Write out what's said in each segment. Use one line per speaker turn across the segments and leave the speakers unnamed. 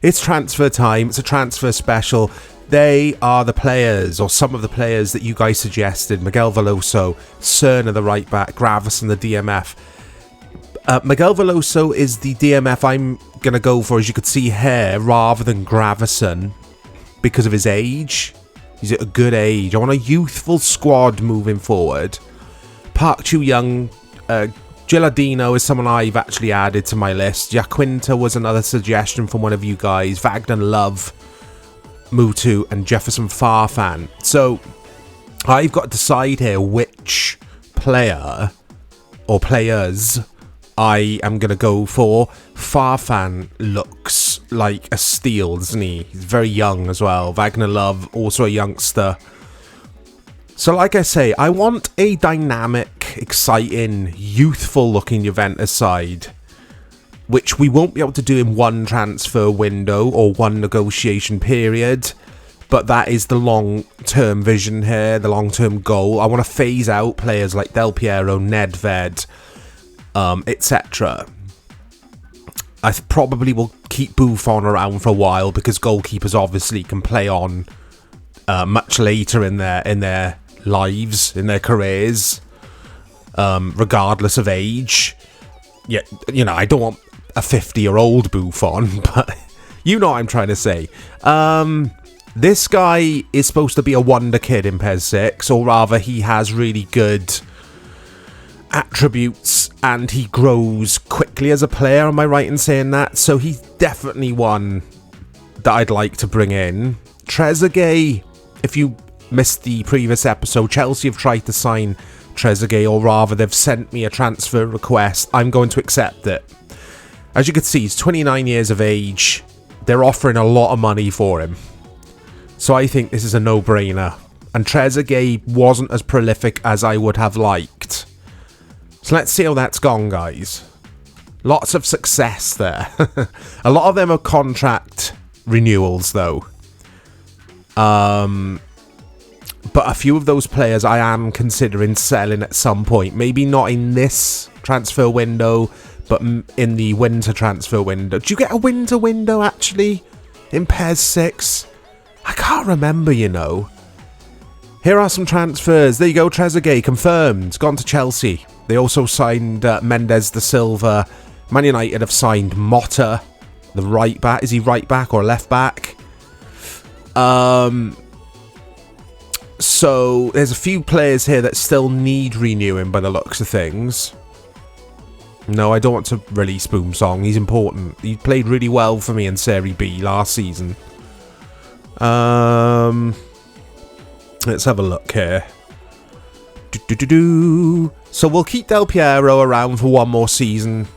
It's transfer time. It's a transfer special. They are the players, or some of the players that you guys suggested. Miguel Veloso, Cerna the right back, Gravison the DMF. Miguel Veloso is the DMF I'm going to go for, as you could see here, rather than Gravison, because of his age. He's at a good age. I want a youthful squad moving forward. Park Chu-young, Gilardino is someone I've actually added to my list. Jaquinta was another suggestion from one of you guys. Wagner Love, Mutu, and Jefferson Farfan. So I've got to decide here which player or players I am going to go for. Farfan looks like a steal, doesn't he? He's very young as well. Wagner Love, also a youngster. So like I say, I want a dynamic, exciting, youthful-looking Juventus side, which we won't be able to do in one transfer window or one negotiation period, but that is the long-term vision here, the long-term goal. I want to phase out players like Del Piero, Nedved, etc. I probably will keep Buffon around for a while, because goalkeepers obviously can play on much later in their lives, in their careers, regardless of age. Yeah, you know, I don't want a 50-year-old Buffon, but you know what I'm trying to say. This guy is supposed to be a wonder kid in PES 6, or rather he has really good attributes and he grows quickly as a player. Am I right in saying that? So he's definitely one that I'd like to bring in. Trezeguet, if you missed the previous episode, Chelsea have tried to sign Trezeguet, or rather they've sent me a transfer request. I'm going to accept it. As you can see, he's 29 years of age. They're offering a lot of money for him, so I think this is a no-brainer. And Trezeguet wasn't as prolific as I would have liked, so let's see how that's gone, guys. Lots of success there. A lot of them are contract renewals though. But a few of those players I am considering selling at some point. Maybe not in this transfer window, but in the winter transfer window. Do you get a winter window, actually, in PES 6? I can't remember, you know. Here are some transfers. There you go, Trezeguet, confirmed. Gone to Chelsea. They also signed Mendes da Silva. Man United have signed Motta, the right back. Is he right back or left back? So there's a few players here that still need renewing by the looks of things. No, I don't want to release Boom Song. He's important. He played really well for me in Serie B last season. Let's have a look here. So we'll keep Del Piero around for one more season.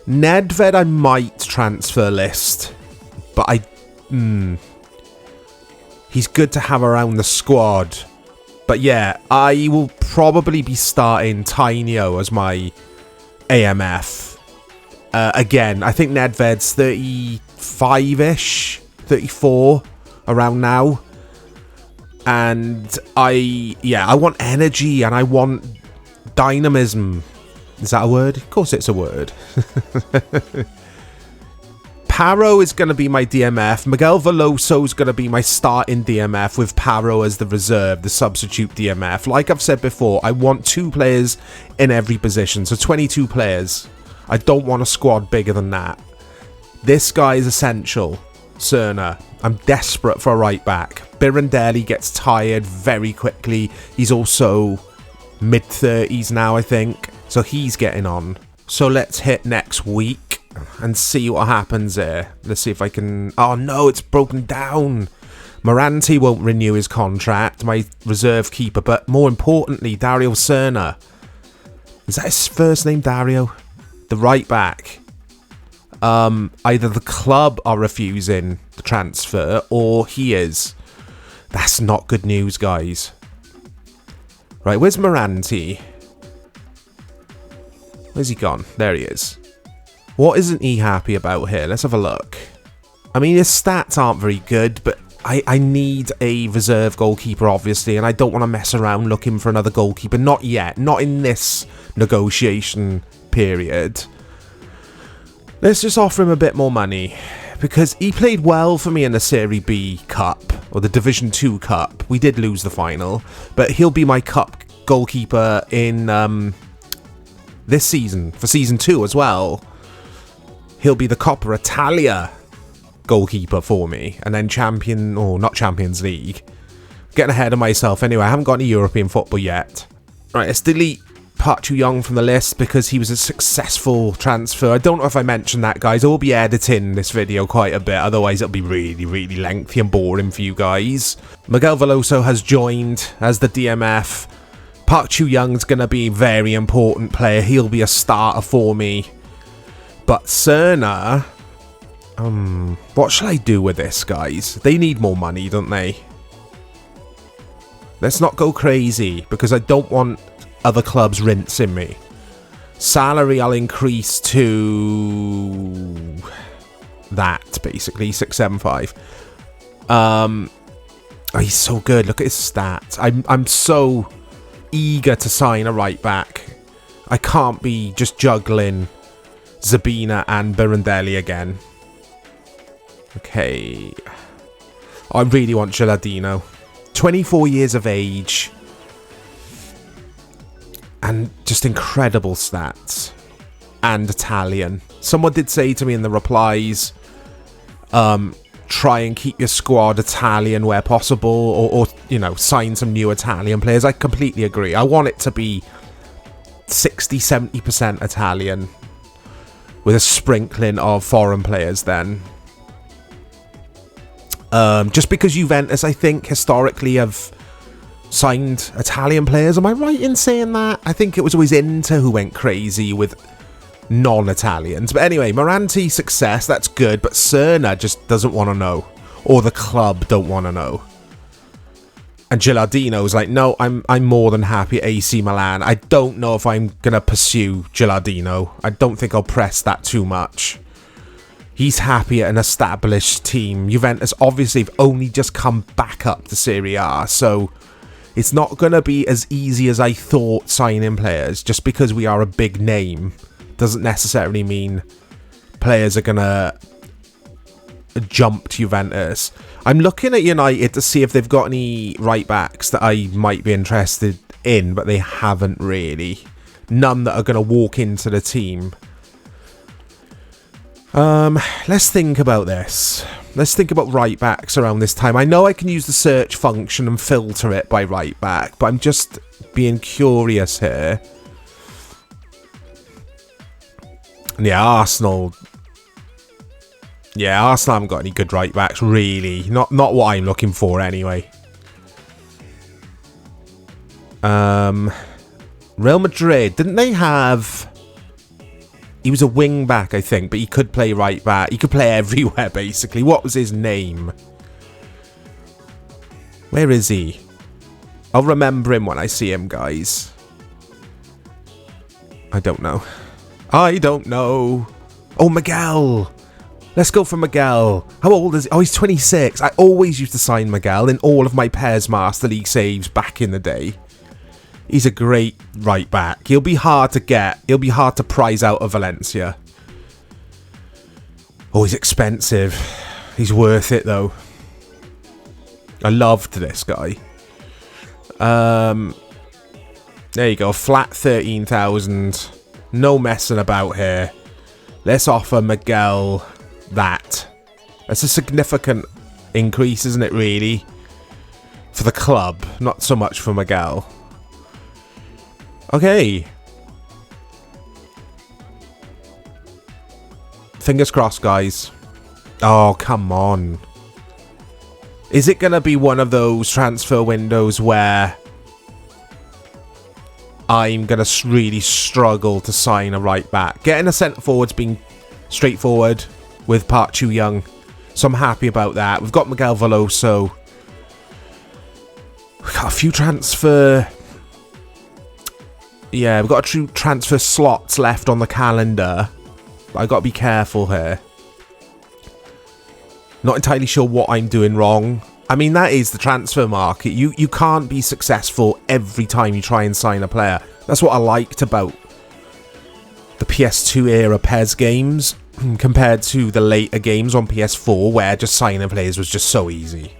Nedved I might transfer list, but he's good to have around the squad. But yeah, I will probably be starting Tainio as my AMF. Again, I think Nedved's 35-ish, 34, around now. And I want energy and I want dynamism. Is that a word? Of course it's a word. Paro is going to be my DMF. Miguel Veloso is going to be my starting DMF, with Paro as the reserve, the substitute DMF. Like I've said before, I want 2 players in every position, so 22 players. I don't want a squad bigger than that. This guy is essential. Cerna. I'm desperate for a right back. Birandelli gets tired very quickly. He's also mid-30s now, I think, so he's getting on. So let's hit next week and see what happens here. Let's see if I can... Oh no, it's broken down. Morante won't renew his contract, my reserve keeper, but more importantly, Dario Cerna. Is that his first name, Dario? The right back. Either the club are refusing the transfer, or he is. That's not good news, guys. Right, where's Morante? Where's he gone? There he is. What isn't he happy about here? Let's have a look. I mean, his stats aren't very good, but I need a reserve goalkeeper, obviously, and I don't want to mess around looking for another goalkeeper. Not yet. Not in this negotiation period. Let's just offer him a bit more money. because he played well for me in the Serie B Cup, or the Division 2 Cup. We did lose the final, but he'll be my Cup goalkeeper in this season, for Season 2 as well. He'll be the Coppa Italia goalkeeper for me, and then not Champions League. Getting ahead of myself anyway. I haven't got any European football yet. Right, let's delete Park Chu-young from the list because he was a successful transfer. I don't know if I mentioned that, guys. I will be editing this video quite a bit, otherwise it'll be really, really lengthy and boring for you guys. Miguel Veloso has joined as the DMF. Park Chu-young's going to be a very important player. He'll be a starter for me. But Cerna... what shall I do with this, guys? They need more money, don't they? Let's not go crazy, because I don't want other clubs rinsing me. Salary I'll increase to that, basically, 675. Oh, he's so good. Look at his stats. I'm so eager to sign a right back. I can't be just juggling Zabina and Birondelli again. Okay. I really want Gilardino. 24 years of age. And just incredible stats. And Italian. Someone did say to me in the replies, try and keep your squad Italian where possible, or you know, sign some new Italian players. I completely agree. I want it to be 60-70% Italian with a sprinkling of foreign players then. Just because Juventus, I think, historically have signed Italian players. Am I right in saying that? I think it was always Inter who went crazy with non-Italians. But anyway, Moranti, success, that's good. But Cerna just doesn't want to know. Or the club don't want to know. And Gilardino's like, no, I'm more than happy at AC Milan. I don't know if I'm going to pursue Gilardino. I don't think I'll press that too much. He's happy at an established team. Juventus obviously have only just come back up to Serie A, so it's not going to be as easy as I thought signing players. Just because we are a big name doesn't necessarily mean players are going to jump to Juventus. I'm looking at United to see if they've got any right backs that I might be interested in, but they haven't really. None that are going to walk into the team. Let's think about this. Let's think about right backs around this time. I know I can use the search function and filter it by right back, but I'm just being curious here. And yeah, Arsenal haven't got any good right backs, really. Not what I'm looking for, anyway. Real Madrid, didn't they have... He was a wing back, I think, but he could play right back. He could play everywhere, basically. What was his name? Where is he? I'll remember him when I see him, guys. I don't know. I don't know. Oh, Miguel. Let's go for Miguel. How old is he? Oh, he's 26. I always used to sign Miguel in all of my PES Master League saves back in the day. He's a great right back. He'll be hard to get. He'll be hard to prize out of Valencia. Oh, he's expensive. He's worth it, though. I loved this guy. There you go. Flat 13,000. No messing about here. Let's offer Miguel that. That's a significant increase, isn't it, really? For the club. Not so much for Miguel. Okay. Fingers crossed, guys. Oh, come on. Is it going to be one of those transfer windows where I'm going to really struggle to sign a right back? Getting a centre forward's been straightforward with Park Chu-young, so I'm happy about that. We've got Miguel Veloso. We've got a few transfer... Yeah, we've got a few transfer slots left on the calendar. But I've got to be careful here. Not entirely sure what I'm doing wrong. I mean, that is the transfer market. You can't be successful every time you try and sign a player. That's what I liked about the PS2 era PES games. compared to the later games on PS4 where just signing players was just so easy.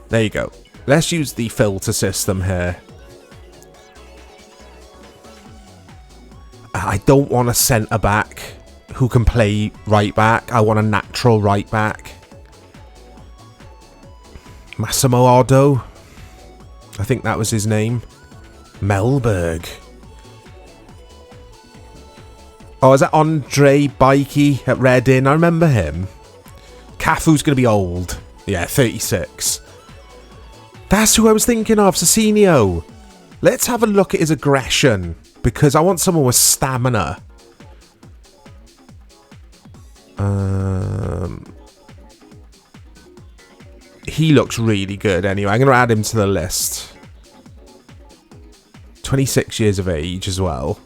There you go. Let's use the filter system here. I don't want a centre-back who can play right-back. I want a natural right-back. Massimo Oddo. I think that was his name. Melberg. Oh, is that Andre Bikey at Reading? I remember him. Cafu's going to be old. Yeah, 36. That's who I was thinking of, Cicinho. Let's have a look at his aggression, because I want someone with stamina. He looks really good anyway. I'm going to add him to the list. 26 years of age as well.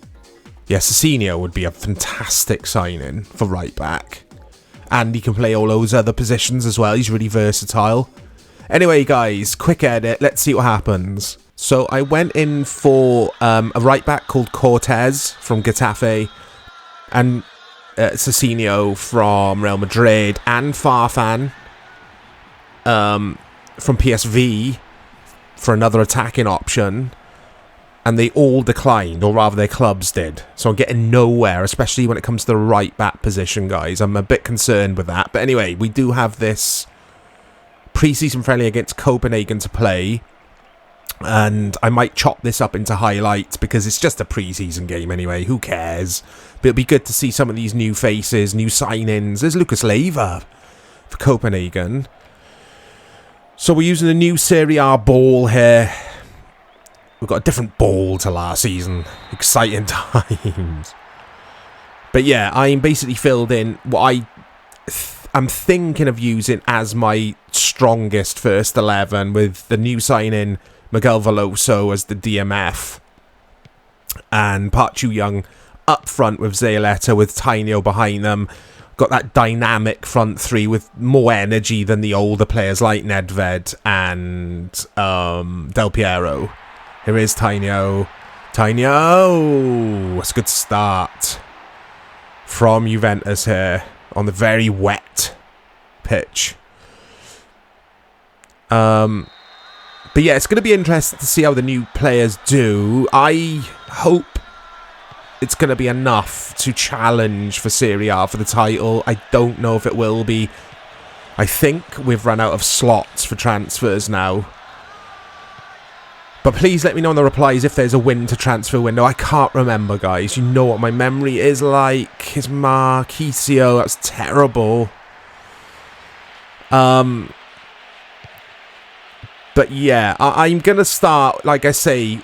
Yeah, Cicinho would be a fantastic signing for right back. And he can play all those other positions as well. He's really versatile. Anyway, guys, quick edit. Let's see what happens. So I went in for a right back called Cortez from Getafe. And Cicinho from Real Madrid. And Farfan from PSV for another attacking option. And they all declined, or rather their clubs did. So I'm getting nowhere, especially when it comes to the right back position, guys. I'm a bit concerned with that. But anyway, we do have this pre-season friendly against Copenhagen to play. And I might chop this up into highlights because it's just a pre-season game anyway. Who cares? But it'll be good to see some of these new faces, new signings. There's Lucas Leiva for Copenhagen. So we're using a new Serie A ball here. We've got a different ball to last season. Exciting times. But yeah, I'm basically filled in what I'm thinking of using as my strongest first 11 with the new signing Miguel Veloso as the DMF. And Park Chu-young up front with Zayaleta with Tainio behind them. Got that dynamic front three with more energy than the older players like Nedved and Del Piero. Here is Tainio. Tainio! That's a good start from Juventus here on the very wet pitch. But yeah, it's going to be interesting to see how the new players do. I hope it's going to be enough to challenge for Serie A for the title. I don't know if it will be. I think we've run out of slots for transfers now. But please let me know in the replies if there's a winter transfer window. I can't remember, guys. You know what my memory is like. It's Marquisio. That's terrible. But yeah, I'm going to start, like I say,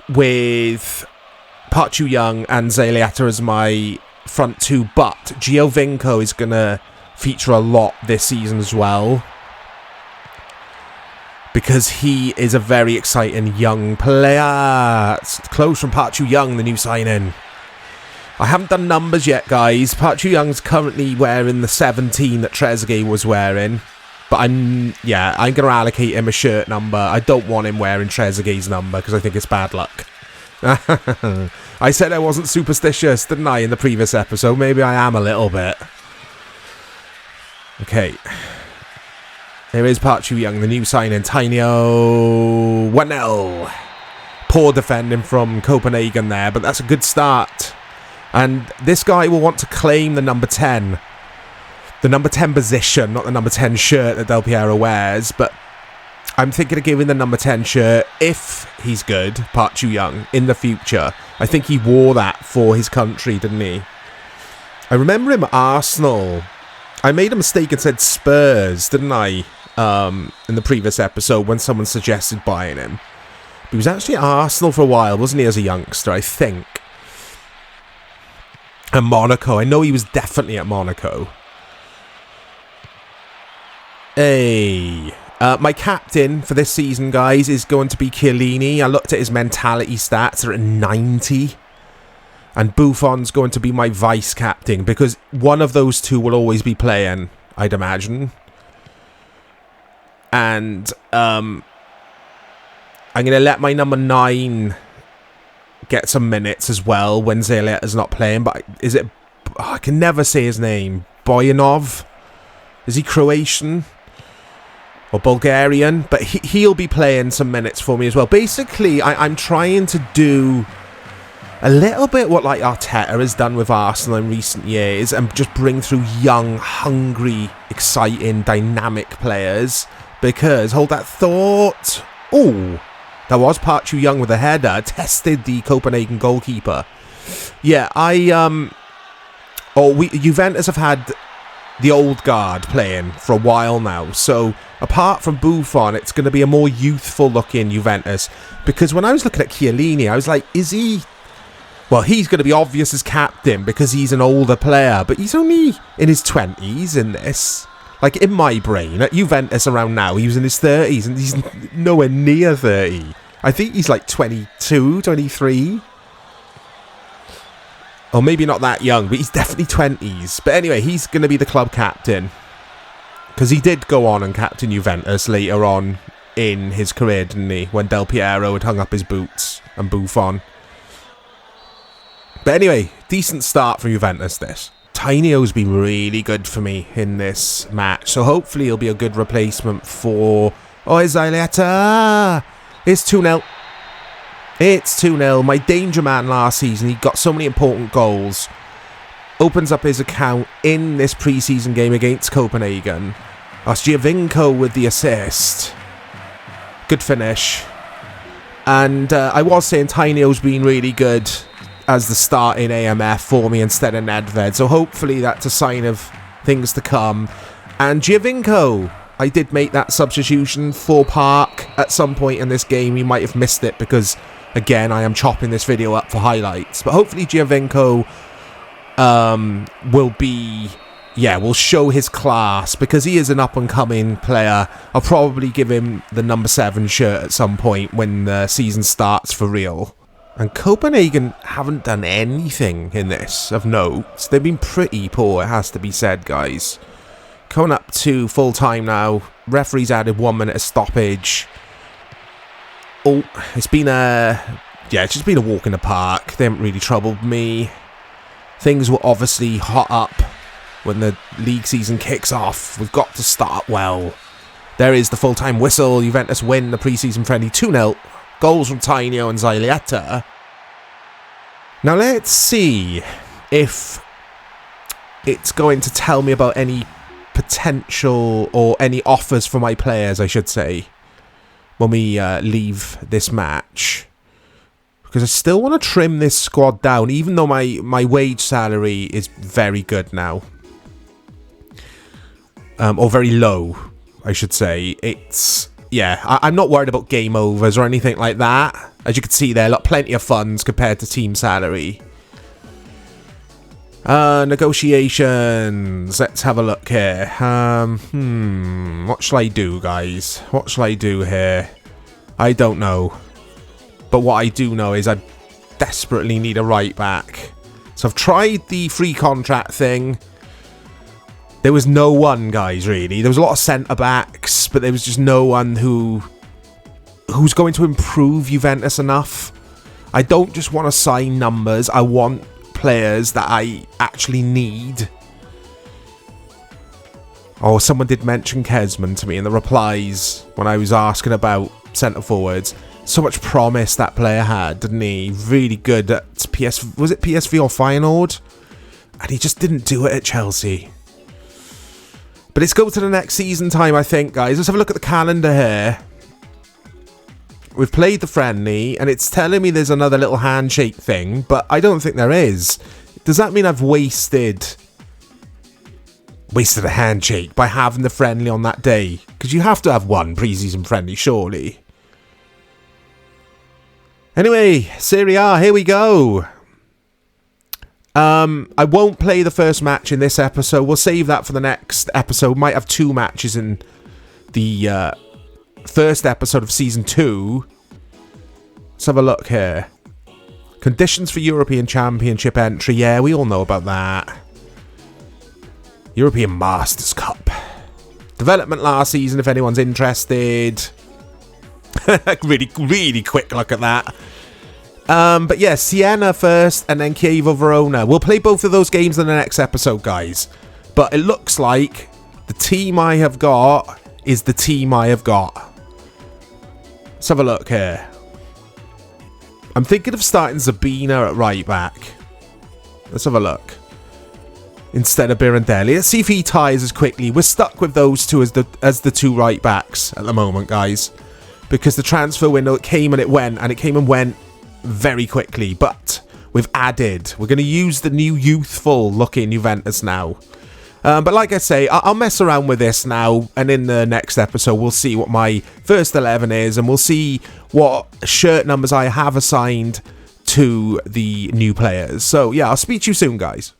with Park Chu-young and Zayaleta as my front two. But Giovinco is going to feature a lot this season as well. Because he is a very exciting young player. It's close from Park Chu-young, the new signing. I haven't done numbers yet, guys. Park Chu-young's currently wearing the 17 that Trezeguet was wearing. But I'm going to allocate him a shirt number. I don't want him wearing Trezeguet's number because I think it's bad luck. I said I wasn't superstitious, didn't I, in the previous episode? Maybe I am a little bit. Okay. Here is Park Chu-young, the new signing. Tainio 1-0. Poor defending from Copenhagen there, but that's a good start. And this guy will want to claim the number 10. The number 10 position, not the number 10 shirt that Del Piero wears. But I'm thinking of giving the number 10 shirt, if he's good, Park Chu-young, in the future. I think he wore that for his country, didn't he? I remember him at Arsenal. I made a mistake and said Spurs, didn't I? In the previous episode when someone suggested buying him. He was actually at Arsenal for a while, wasn't he, as a youngster, I think. And Monaco. I know he was definitely at Monaco. Hey. My captain for this season, guys, is going to be Chiellini. I looked at his mentality stats. They're at 90. And Buffon's going to be my vice captain because one of those two will always be playing, I'd imagine. And I'm going to let my number 9 get some minutes as well when Zalieta's not playing. But is it... I can never say his name. Boyanov? Is he Croatian? Or Bulgarian? But he'll be playing some minutes for me as well. Basically, I'm trying to do a little bit what like Arteta has done with Arsenal in recent years and just bring through young, hungry, exciting, dynamic players. Because, hold that thought. Oh, that was Park Chu-young with a header. Tested the Copenhagen goalkeeper. Yeah, Juventus have had the old guard playing for a while now. So, apart from Buffon, it's going to be a more youthful-looking Juventus. Because when I was looking at Chiellini, I was like, is he... Well, he's going to be obvious as captain because he's an older player. But he's only in his 20s in this. Like, in my brain, at Juventus around now, he was in his 30s. And he's nowhere near 30. I think he's like 22, 23. Or maybe not that young, but he's definitely 20s. But anyway, he's going to be the club captain. Because he did go on and captain Juventus later on in his career, didn't he? When Del Piero had hung up his boots and Buffon. But anyway, decent start for Juventus, this. Tainio's been really good for me in this match. So hopefully he'll be a good replacement for... Oh, it's Zalieta! It's 2-0. It's 2-0. My danger man last season, he got so many important goals. Opens up his account in this pre-season game against Copenhagen. That's Giovinco with the assist. Good finish. And I was saying Tainio's been really good as the starting AMF for me instead of Nedved. So hopefully that's a sign of things to come. And Giovinco, I did make that substitution for Park at some point in this game. You might have missed it because, again, I am chopping this video up for highlights. But hopefully Giovinco will show his class because he is an up-and-coming player. I'll probably give him the number 7 shirt at some point when the season starts for real. And Copenhagen haven't done anything in this of note. They've been pretty poor, it has to be said, guys. Coming up to full time now. Referee's added 1 minute of stoppage. Oh, it's just been a walk in the park. They haven't really troubled me. Things were obviously hot up when the league season kicks off. We've got to start well. There is the full-time whistle. Juventus win the pre-season friendly 2-0. Goals from Tainio and Zalieta. Now let's see if it's going to tell me about any potential or any offers for my players, I should say, when we leave this match. Because I still want to trim this squad down, even though my wage salary is very good now. Or very low, I should say. I'm not worried about game overs or anything like that. As you can see there, plenty of funds compared to team salary. Negotiations. Let's have a look here. What shall I do, guys? What shall I do here? I don't know. But what I do know is I desperately need a right back. So I've tried the free contract thing. There was no one, guys, really. There was a lot of centre-backs, but there was just no one who's going to improve Juventus enough. I don't just want to sign numbers. I want players that I actually need. Oh, someone did mention Kesman to me in the replies when I was asking about centre-forwards. So much promise that player had, didn't he? Really good at was it PSV or Feyenoord? And he just didn't do it at Chelsea. But let's go to the next season time, I think, guys. Let's have a look at the calendar here. We've played the friendly, and it's telling me there's another little handshake thing, but I don't think there is. Does that mean I've wasted a handshake by having the friendly on that day? Because you have to have one pre-season friendly, surely. Anyway, Serie A, here we go. I won't play the first match in this episode. We'll save that for the next episode. Might have 2 matches in the first episode of Season 2. Let's have a look here. Conditions for European Championship entry. Yeah, we all know about that. European Masters Cup. Development last season, if anyone's interested. Really quick look at that. But yeah, Siena first and then Chievo Verona. We'll play both of those games in the next episode, guys. But it looks like the team I have got is the team I have got. Let's have a look here. I'm thinking of starting Zabina at right back. Let's have a look. Instead of Birandelli. Let's see if he ties as quickly. We're stuck with those two as the two right backs at the moment, guys. Because the transfer window, it came and it went. And it came and went very quickly. But we've added. We're going to use the new youthful looking Juventus now. But like I say, I'll mess around with this now. And in the next episode, we'll see what my first 11 is. And we'll see what shirt numbers I have assigned to the new players. So yeah, I'll speak to you soon, guys.